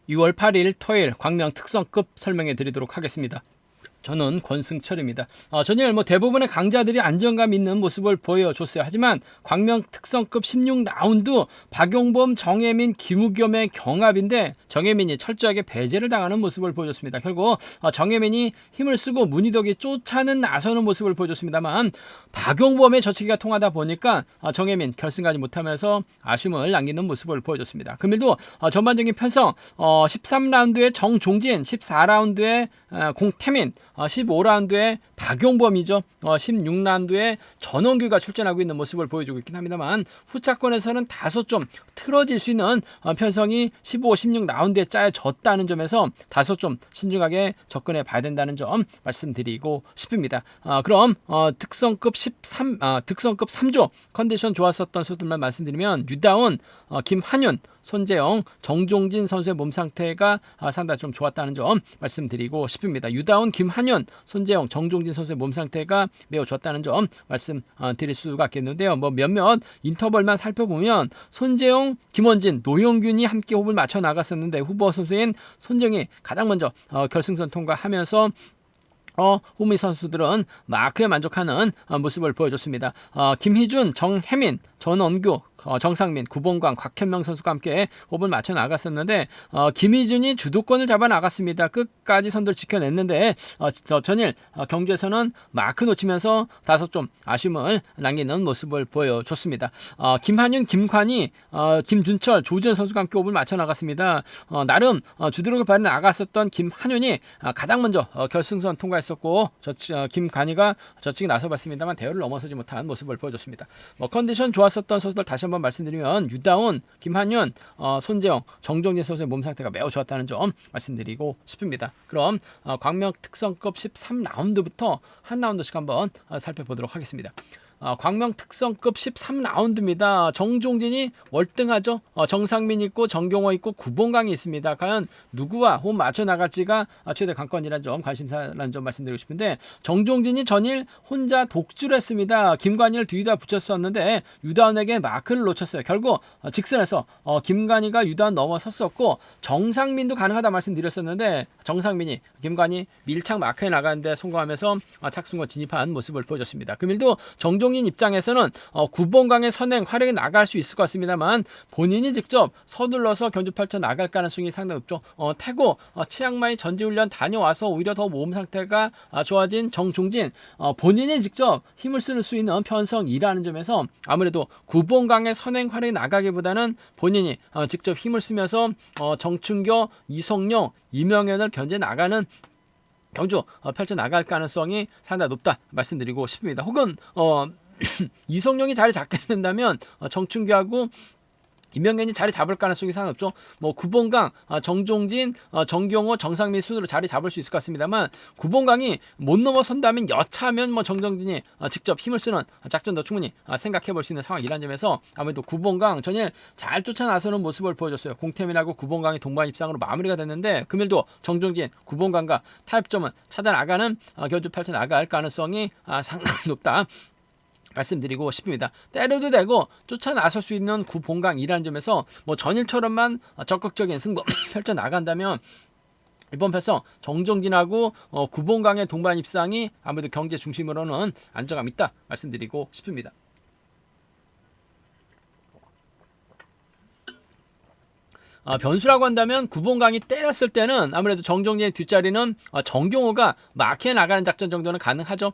6월 8일 토요일 광명 특성급 설명해 드리도록 하겠습니다. 저는 권승철입니다. 전일 대부분의 강자들이 안정감 있는 모습을 보여줬어요. 하지만 광명 특성급 16라운드 박용범, 정혜민, 김우겸의 경합인데 정혜민이 철저하게 배제를 당하는 모습을 보여줬습니다. 결국 정혜민이 힘을 쓰고 문희덕이 쫓아는 나서는 모습을 보여줬습니다만 박용범의 저치기가 통하다 보니까 정혜민 결승까지 못하면서 아쉬움을 남기는 모습을 보여줬습니다. 금일도 전반적인 편성 13라운드에 정종진, 14라운드에 공태민, 15라운드에 박용범이죠. 16라운드에 전원규가 출전하고 있는 모습을 보여주고 있긴 합니다만 후차권에서는 다소 좀 틀어질 수 있는 편성이 15, 16라운드에 짜여졌다는 점에서 다소 좀 신중하게 접근해 봐야 된다는 점 말씀드리고 싶습니다. 그럼 특성급 3조 컨디션 좋았었던 선수들만 말씀드리면 유다운, 김한윤, 손재영, 정종진 선수의 몸 상태가 상당히 좀 좋았다는 점 말씀드리고 싶습니다. 유다운, 김한윤, 손재영, 정종진 선수의 몸 상태가 매우 좋았다는 점 말씀드릴 수가 있겠는데요. 몇몇 인터벌만 살펴보면 손재영, 김원진, 노영균이 함께 호흡을 맞춰 나갔었는데 후보 선수인 손재영이 가장 먼저 결승선 통과하면서 호미 선수들은 마크에 만족하는 모습을 보여줬습니다. 김희준, 정혜민, 전원규, 정상민, 구봉광, 곽현명 선수가 함께 호흡을 맞춰 나갔었는데 김희준이 주도권을 잡아 나갔습니다. 끝까지 선두를 지켜냈는데 전일 경주에서는 마크 놓치면서 다소 좀 아쉬움을 남기는 모습을 보여줬습니다. 김한윤, 김관희, 김준철, 조지현 선수가 함께 호흡을 맞춰 나갔습니다. 나름 주도력을 발휘 나갔었던 김한윤이 가장 먼저 결승선 통과했었고 김관희가 저측에 나서봤습니다만 대열을 넘어서지 못한 모습을 보여줬습니다. 컨디션 좋았었던 선수들 다시 한번 말씀드리면 유다운, 김한윤, 손재영, 정종진 선수의 몸 상태가 매우 좋았다는 점 말씀드리고 싶습니다. 그럼 광명 특성급 13라운드부터 한 라운드씩 한번 살펴보도록 하겠습니다. 광명 특성급 13라운드입니다. 정종진이 월등하죠. 정상민 있고 정경호 있고 구봉강이 있습니다. 과연 누구와 호흡 맞춰 나갈지가 최대 관건이라는 점, 관심사라는 점 말씀드리고 싶은데 정종진이 전일 혼자 독주를 했습니다. 김관희를 뒤에다 붙였었는데 유다운에게 마크를 놓쳤어요. 결국 직선에서 김관희가 유다운 넘어섰었고 정상민도 가능하다 말씀드렸었는데 정상민이 김관희 밀착 마크에 나가는데 성공하면서 착순권 진입한 모습을 보여줬습니다. 금일도 정종진 입장에서는 구봉강의 선행 활약이 나갈 수 있을 것 같습니다만 본인이 직접 서둘러서 견주 펼쳐 나갈 가능성이 상당히 높죠. 태고 치앙마이 전지훈련 다녀와서 오히려 더 몸 상태가 좋아진 정종진, 본인이 직접 힘을 쓸 수 있는 편성이라는 점에서 아무래도 구봉강의 선행 활약이 나가기보다는 본인이 직접 힘을 쓰면서 정춘교, 이성용, 이명현을 견제 나가는 경주 펼쳐 나갈 가능성이 상당히 높다 말씀드리고 싶습니다. 혹은 이성용이 자리 잡게 된다면 정춘규하고 이명현이 자리 잡을 가능성이 상당히 높죠. 구봉강, 정종진, 정경호, 정상민 순으로 자리 잡을 수 있을 것 같습니다만 구봉강이 못 넘어선다면 여차하면 정종진이 직접 힘을 쓰는 작전도 충분히 생각해 볼 수 있는 상황이라는 점에서 아무래도 구봉강 전일 잘 쫓아 나서는 모습을 보여줬어요. 공태민하고 구봉강이 동반 입상으로 마무리가 됐는데 금일도 정종진, 구봉강과 타협점은 찾아 나가는 견주 펼쳐 나갈 가능성이 상당히 높다 말씀드리고 싶습니다. 때려도 되고 쫓아 나설 수 있는 구봉강이라는 점에서 전일처럼만 적극적인 승부 펼쳐 나간다면 이번 편성 정종진하고 구봉강의 동반 입상이 아무래도 경제 중심으로는 안정감 있다 말씀드리고 싶습니다. 변수라고 한다면 구봉강이 때렸을 때는 아무래도 정종진의 뒷자리는 정경호가 마크에 나가는 작전 정도는 가능하죠.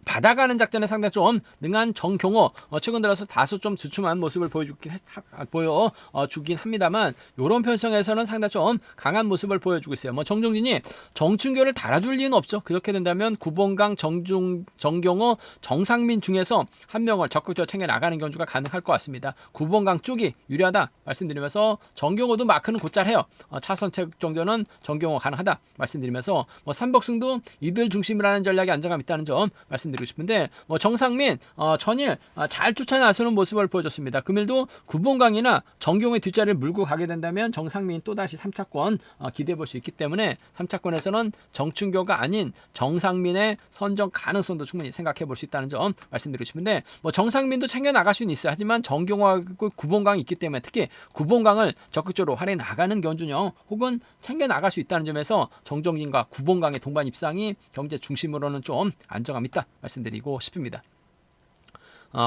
받아가는 작전에 상당히 좀 능한 정경호 최근 들어서 다소 좀 주춤한 모습을 보여주긴 합니다만 이런 편성에서는 상당히 좀 강한 모습을 보여주고 있어요. 정종진이 정춘교를 달아줄 리는 없죠. 그렇게 된다면 구봉강, 정경호, 정상민 중에서 한 명을 적극적으로 챙겨 나가는 경주가 가능할 것 같습니다. 구봉강 쪽이 유리하다 말씀드리면서 정경호도 마크는 곧잘 해요. 차선 체육 정도는 정경호 가능하다 말씀드리면서 삼복승도 이들 중심이라는 전략이 안정감 있다는 점 말씀드리고 말씀드리고 싶은데 뭐 정상민 전일 잘 쫓아 나서는 모습을 보여줬습니다. 금일도 구봉강이나 정경의 뒷자리를 물고 가게 된다면 정상민 또다시 3차권 기대해 볼 수 있기 때문에 3차권에서는 정춘교가 아닌 정상민의 선정 가능성도 충분히 생각해 볼 수 있다는 점 말씀드리고 싶은데 뭐 정상민도 챙겨 나갈 수는 있어요. 하지만 정경화하고 구봉강이 있기 때문에 특히 구봉강을 적극적으로 활용해 나가는 견준영 혹은 챙겨 나갈 수 있다는 점에서 정정진과 구봉강의 동반 입상이 경제 중심으로는 좀 안정감 있다 말씀드리고 싶습니다.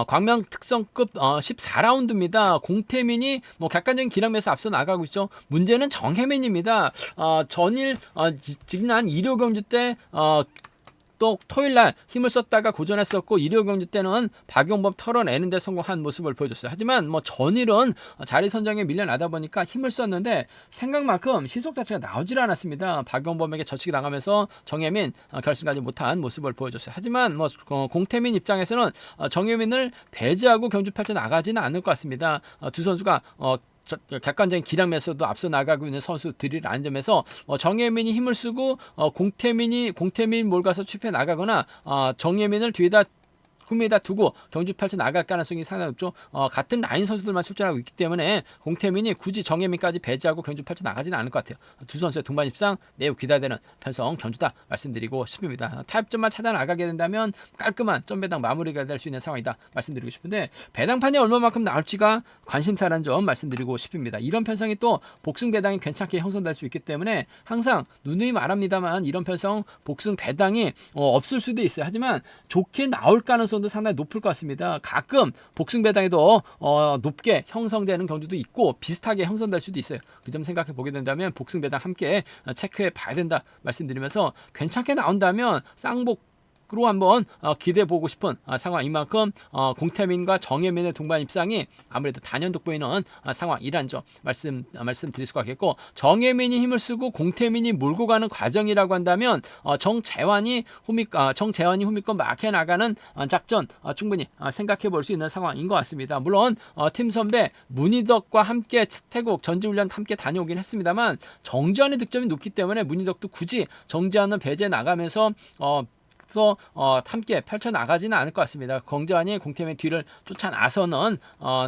광명 특성급 14라운드입니다. 공태민이 뭐 객관적인 기량에서 앞서 나가고 있죠. 문제는 정혜민입니다. 전일 지난 일요 경주 때 또 토요일날 힘을 썼다가 고전했었고 일요 경주 때는 박용범 털어내는 데 성공한 모습을 보여줬어요. 하지만 뭐 전일은 자리 선정에 밀려나다 보니까 힘을 썼는데 생각만큼 시속 자체가 나오질 않았습니다. 박용범에게 저치기 당하면서 정혜민 결승까지 못한 모습을 보여줬어요. 하지만 뭐 공태민 입장에서는 정혜민을 배제하고 경주 펼쳐 나가지는 않을 것 같습니다. 두 선수가 객관적인 기량에서도 앞서 나가고 있는 선수들이라는 점에서 정혜민이 힘을 쓰고 공태민 몰가서 취패 나가거나 정혜민을 뒤에다 후미에다 두고 경주 펼쳐 나갈 가능성이 상당히 높죠. 같은 라인 선수들만 출전하고 있기 때문에 공태민이 굳이 정혜민까지 배제하고 경주 펼쳐 나가지는 않을 것 같아요. 두 선수의 동반 입상 매우 기대되는 편성 경주다 말씀드리고 싶습니다. 타협점만 찾아 나가게 된다면 깔끔한 점배당 마무리가 될 수 있는 상황이다 말씀드리고 싶은데 배당판이 얼마만큼 나올지가 관심사라는 점 말씀드리고 싶습니다. 이런 편성이 또 복승 배당이 괜찮게 형성될 수 있기 때문에 항상 누누이 말합니다만 이런 편성 복승 배당이 없을 수도 있어요. 하지만 좋게 나올 가능성 도 상당히 높을 것 같습니다. 가끔 복승 배당에도 높게 형성되는 경주도 있고 비슷하게 형성될 수도 있어요. 그 점 생각해 보게 된다면 복승 배당 함께 체크해 봐야 된다 말씀드리면서 괜찮게 나온다면 쌍복 로 한번 기대해 보고 싶은 상황인 만큼 공태민과 정혜민의 동반 입상이 아무래도 단연 돋보이는 상황이란 점 말씀드릴 수가 있겠고 정혜민이 힘을 쓰고 공태민이 몰고 가는 과정이라고 한다면 정재환이 후미권 막혀 나가는 작전 충분히 생각해 볼 수 있는 상황인 것 같습니다. 물론 팀 선배 문희덕과 함께 태국 전지훈련 함께 다녀오긴 했습니다만 정재환의 득점이 높기 때문에 문희덕도 굳이 정재환을 배제해 나가면서 함께 펼쳐나가지는 않을 것 같습니다. 정재환이 공태민 뒤를 쫓아 나서는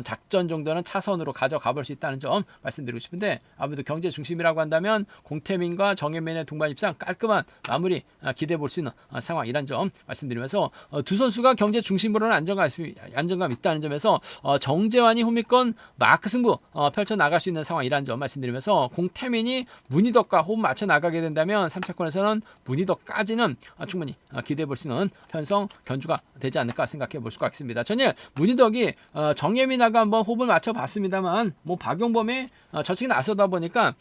작전 정도는 차선으로 가져가 볼 수 있다는 점 말씀드리고 싶은데 아무래도 경제 중심이라고 한다면 공태민과 정혜민의 동반 입상 깔끔한 마무리 기대해 볼 수 있는 상황이란 점 말씀드리면서 두 선수가 경제 중심으로는 안정감 있다는 점에서 정재환이 후미권 마크 승부 펼쳐나갈 수 있는 상황이란 점 말씀드리면서 공태민이 문희덕과 호흡 맞춰 나가게 된다면 3차권에서는 문희덕까지는 충분히 기대해 볼 수 있는 편성 견주가 되지 않을까 생각해 볼 수가 있습니다. 전일 문희덕이 정혜민하고 한번 호흡을 맞춰 봤습니다만 뭐 박용범의 저측이 나서다 보니까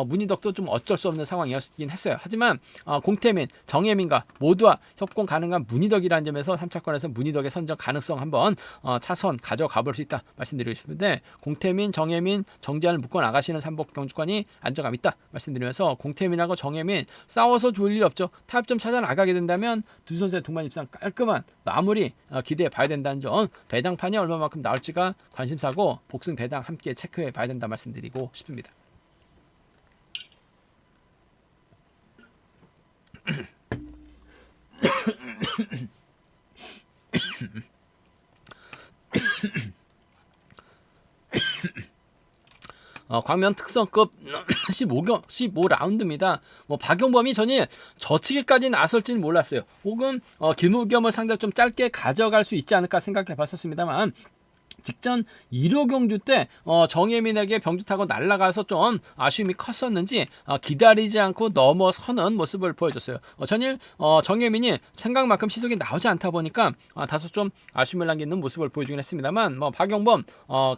문희덕도 좀 어쩔 수 없는 상황이었긴 했어요. 하지만 공태민, 정혜민과 모두와 협공 가능한 문희덕이라는 점에서 3차권에서 문희덕의 선정 가능성 한번 차선 가져가 볼 수 있다 말씀드리고 싶은데 공태민, 정혜민, 정재환을 묶어 나가시는 삼복 경주권이 안정감 있다 말씀드리면서 공태민하고 정혜민 싸워서 좋을 일 없죠. 타협점 찾아 나가게 된다면 두 선수의 동반 입상 깔끔한 마무리 기대해 봐야 된다는 점 배당판이 얼마만큼 나올지가 관심사고 복승 배당 함께 체크해 봐야 된다 말씀드리고 싶습니다. 광명 특성급 15라운드입니다. 뭐 박용범이 전일 저치기까지 나설지는 몰랐어요. 혹은 김우겸을 상대로 좀 짧게 가져갈 수 있지 않을까 생각해 봤었습니다만 직전 1호 경주 때 정혜민에게 병주 타고 날아가서 좀 아쉬움이 컸었는지 기다리지 않고 넘어서는 모습을 보여줬어요. 전일 정혜민이 생각만큼 시속이 나오지 않다 보니까 다소 좀 아쉬움을 남기는 모습을 보여주긴 했습니다만 박용범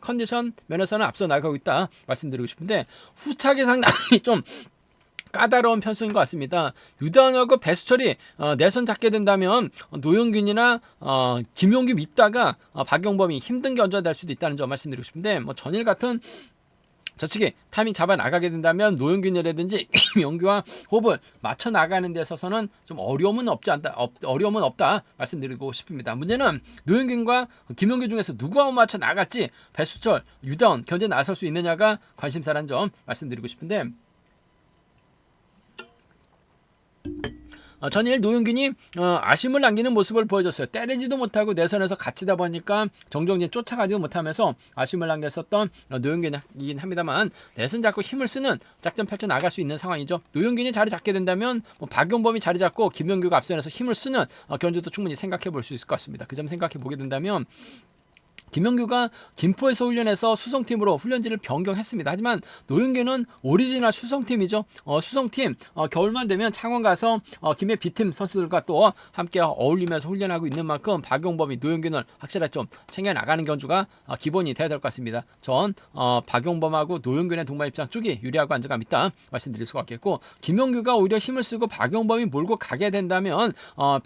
컨디션 면에서는 앞서 나가고 있다 말씀드리고 싶은데 후차기 상당히 좀 까다로운 편성인 것 같습니다. 유다원하고 배수철이 내선 잡게 된다면 노영균이나 김용규 믿다가 박용범이 힘든 견주가 될 수도 있다는 점 말씀드리고 싶은데 뭐 전일 같은 저측에 타이밍 잡아 나가게 된다면 노영균이라든지 김용규와 호흡을 맞춰 나가는 데 있어서는 좀 어려움은 없다 말씀드리고 싶습니다. 문제는 노영균과 김용규 중에서 누구와 맞춰 나갈지 배수철, 유다원 견제 나설 수 있느냐가 관심사라는 점 말씀드리고 싶은데 전일 노영균이 아쉬움을 남기는 모습을 보여줬어요. 때리지도 못하고 내선에서 갇히다 보니까 정종진 쫓아가지도 못하면서 아쉬움을 남겼었던 노영균이긴 합니다만 내선 잡고 힘을 쓰는 작전 펼쳐 나갈 수 있는 상황이죠. 노영균이 자리 잡게 된다면 박용범이 자리 잡고 김명규가 앞선에서 힘을 쓰는 견주도 충분히 생각해 볼 수 있을 것 같습니다. 그 점 생각해 보게 된다면 김명규가 김포에서 훈련해서 수성팀으로 훈련지를 변경했습니다. 하지만 노영규는 오리지널 수성팀이죠. 수성팀 겨울만 되면 창원 가서 김해 B팀 선수들과 또 함께 어울리면서 훈련하고 있는 만큼 박용범이 노영규를 확실하게 좀 챙겨나가는 견주가 기본이 돼야 될 것 같습니다. 전 박용범하고 노영규의 동반 입장 쪽이 유리하고 안정감 있다 말씀드릴 수가 있겠고, 김명규가 오히려 힘을 쓰고 박용범이 몰고 가게 된다면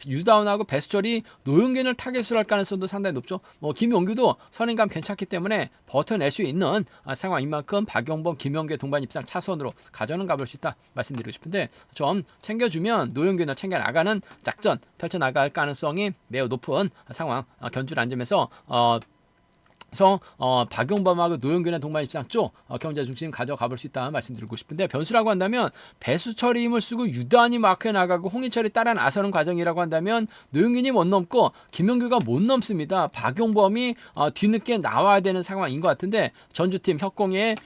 유다운하고 배수철이 노영규를 타겟으로 할 가능성도 상당히 높죠. 김용규도 선임감 괜찮기 때문에 버텨낼 수 있는 상황인 만큼 박용범, 김용규의 동반 입상 차선으로 가져는 가볼 수 있다 말씀드리고 싶은데, 좀 챙겨주면 노영균을 챙겨나가는 작전 펼쳐나갈 가능성이 매우 높은 상황 견주를 앉으면서 박용범하고 노영균의 동반 입장 쪽 경제 중심 가져가 볼 수 있다 말씀드리고 싶은데, 변수라고 한다면 배수철이 힘을 쓰고 유단이 마크에 나가고 홍희철이 따라 나서는 과정이라고 한다면 노영균이 못 넘고 김명규가 못 넘습니다. 박용범이 뒤늦게 나와야 되는 상황인 것 같은데, 전주팀 협공에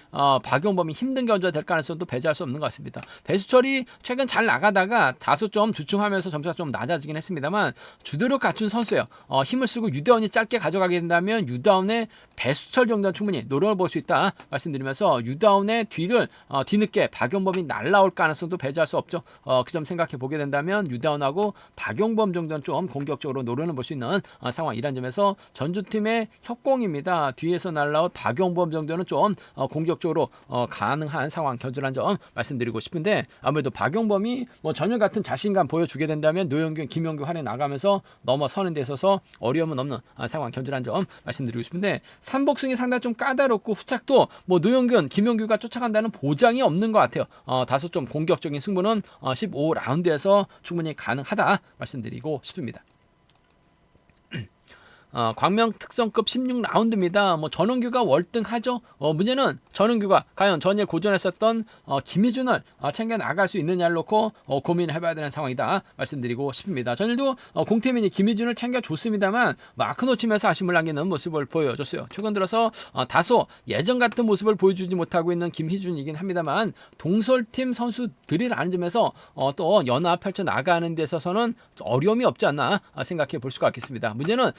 박용범이 힘든 견주가 될 가능성도 배제할 수 없는 것 같습니다. 배수철이 최근 잘 나가다가 다소 좀 주춤하면서 점수가 좀 낮아지긴 했습니다만 주도력 갖춘 선수예요. 힘을 쓰고 유다운이 짧게 가져가게 된다면 유다운의 배수철 정도는 충분히 노력을 볼 수 있다 말씀드리면서, 유다운의 뒤를 뒤늦게 박용범이 날라올 가능성도 배제할 수 없죠. 그 점 생각해 보게 된다면 유다운하고 박용범 정도는 좀 공격적으로 노려는 볼 수 있는 상황이란 점에서 전주팀의 협공입니다. 뒤에서 날라올 박용범 정도는 좀 공격적으로 가능한 상황 견주란 점 말씀드리고 싶은데, 아무래도 박용범이 전혀 같은 자신감 보여주게 된다면 노영균, 김용규 활에 나가면서 넘어서는 데 있어서 어려움은 없는 상황 견주란 점 말씀드리고 싶은데, 삼복승이 상당히 좀 까다롭고 후착도 노영균, 김용규가 쫓아간다는 보장이 없는 것 같아요. 다소 좀 공격적인 승부는 15라운드에서 충분히 가능하다 말씀드리고 싶습니다. 광명 특성급 16라운드입니다. 전원규가 월등하죠. 문제는 전원규가 과연 전일 고전했었던 김희준을 챙겨 나갈 수 있느냐를 놓고 고민해봐야 되는 상황이다 말씀드리고 싶습니다. 전일도 공태민이 김희준을 챙겨줬습니다만 마크 놓치면서 아쉬움을 남기는 모습을 보여줬어요. 최근 들어서 다소 예전 같은 모습을 보여주지 못하고 있는 김희준이긴 합니다만 동설팀 선수들이라는 점에서 또 연합 펼쳐 나가는 데 있어서는 어려움이 없지 않나 생각해 볼 수가 있겠습니다. 문제는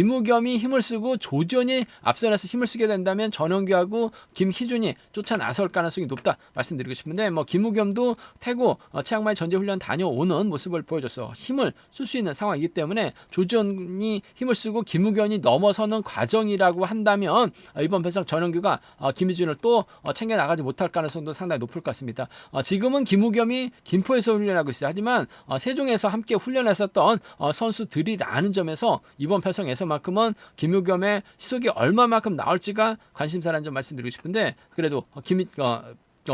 김우겸이 힘을 쓰고 조전이 앞선에서 힘을 쓰게 된다면 전원규하고 김희준이 쫓아 나설 가능성이 높다 말씀드리고 싶은데, 김우겸도 태고 치앙마이 전제훈련 다녀오는 모습을 보여줬어. 힘을 쓸 수 있는 상황이기 때문에 조전이 힘을 쓰고 김우겸이 넘어서는 과정이라고 한다면 이번 배상 전원규가 김희준을 또 챙겨 나가지 못할 가능성도 상당히 높을 것 같습니다. 지금은 김우겸이 김포에서 훈련하고 있어요. 하지만 세종에서 함께 훈련했었던 선수들이라는 점에서 이번 편성에서만큼은 김우겸의 시속이 얼마만큼 나올지가 관심사라는 점 말씀드리고 싶은데, 그래도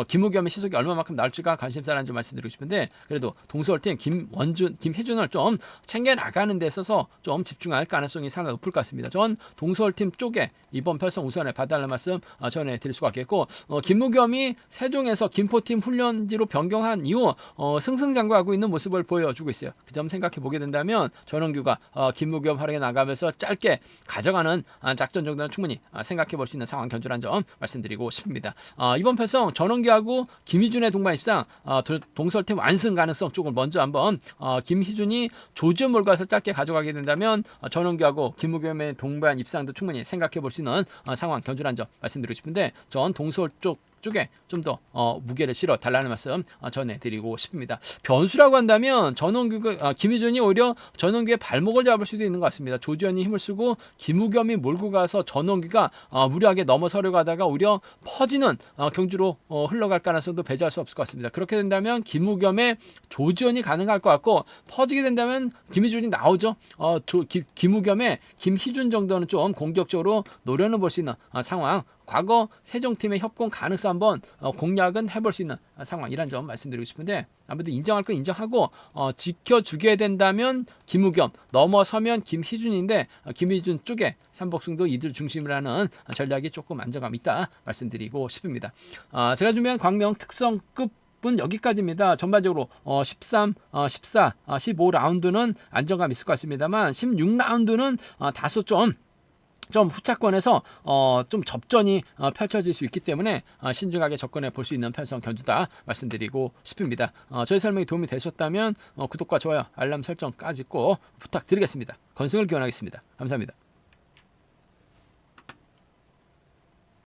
김우겸의 시속이 얼마만큼 나올지가 관심사라는 점 말씀드리고 싶은데, 그래도 동서울팀 김원준, 김혜준을 좀 챙겨 나가는 데 있어서 좀 집중할 가능성이 상당히 높을 것 같습니다. 전 동서울팀 쪽에 이번 편성 우선에 봐달라는 말씀 전해드릴 수가 있겠고, 김우겸이 세종에서 김포팀 훈련지로 변경한 이후 승승장구하고 있는 모습을 보여주고 있어요. 그 점 생각해 보게 된다면 전원규가 김우겸 활약에 나가면서 짧게 가져가는 작전 정도는 충분히 생각해 볼 수 있는 상황 견주라는 점 말씀드리고 싶습니다. 이번 편성 전원규하고 김희준의 동반 입상 동설팀 완승 가능성 쪽을 먼저 한번 김희준이 조지현 몰가서 짧게 가져가게 된다면 전원규하고 김우겸의 동반 입상도 충분히 생각해 볼 수 있는 상황 견주라는 점 말씀드리고 싶은데, 전 동서울 쪽에 좀 더 무게를 실어 달라는 말씀 전해드리고 싶습니다. 변수라고 한다면 김희준이 오히려 전원규의 발목을 잡을 수도 있는 것 같습니다. 조지현이 힘을 쓰고 김우겸이 몰고 가서 전원규가 무리하게 넘어서려고 하다가 오히려 퍼지는 경주로 흘러갈 가능성도 배제할 수 없을 것 같습니다. 그렇게 된다면 김우겸의 조지현이 가능할 것 같고, 퍼지게 된다면 김희준이 나오죠. 김우겸의 김희준 정도는 좀 공격적으로 노려는 볼 수 있는 상황, 과거 세종팀의 협공 가능성 한번 공략은 해볼 수 있는 상황이란 점 말씀드리고 싶은데, 아무래도 인정할 건 인정하고 지켜주게 된다면 김우겸, 넘어서면 김희준인데 김희준 쪽에 삼복승도 이들 중심으로 하는 전략이 조금 안정감 있다 말씀드리고 싶습니다. 제가 준비한 광명 특성급 6분 여기까지입니다. 전반적으로 13, 14, 15라운드는 안정감 있을 것 같습니다만 16라운드는 다소 좀 후차권에서 좀 접전이 펼쳐질 수 있기 때문에 신중하게 접근해 볼 수 있는 편성 견주다 말씀드리고 싶습니다. 저희 설명이 도움이 되셨다면 구독과 좋아요, 알람 설정까지 꼭 부탁드리겠습니다. 건승을 기원하겠습니다. 감사합니다.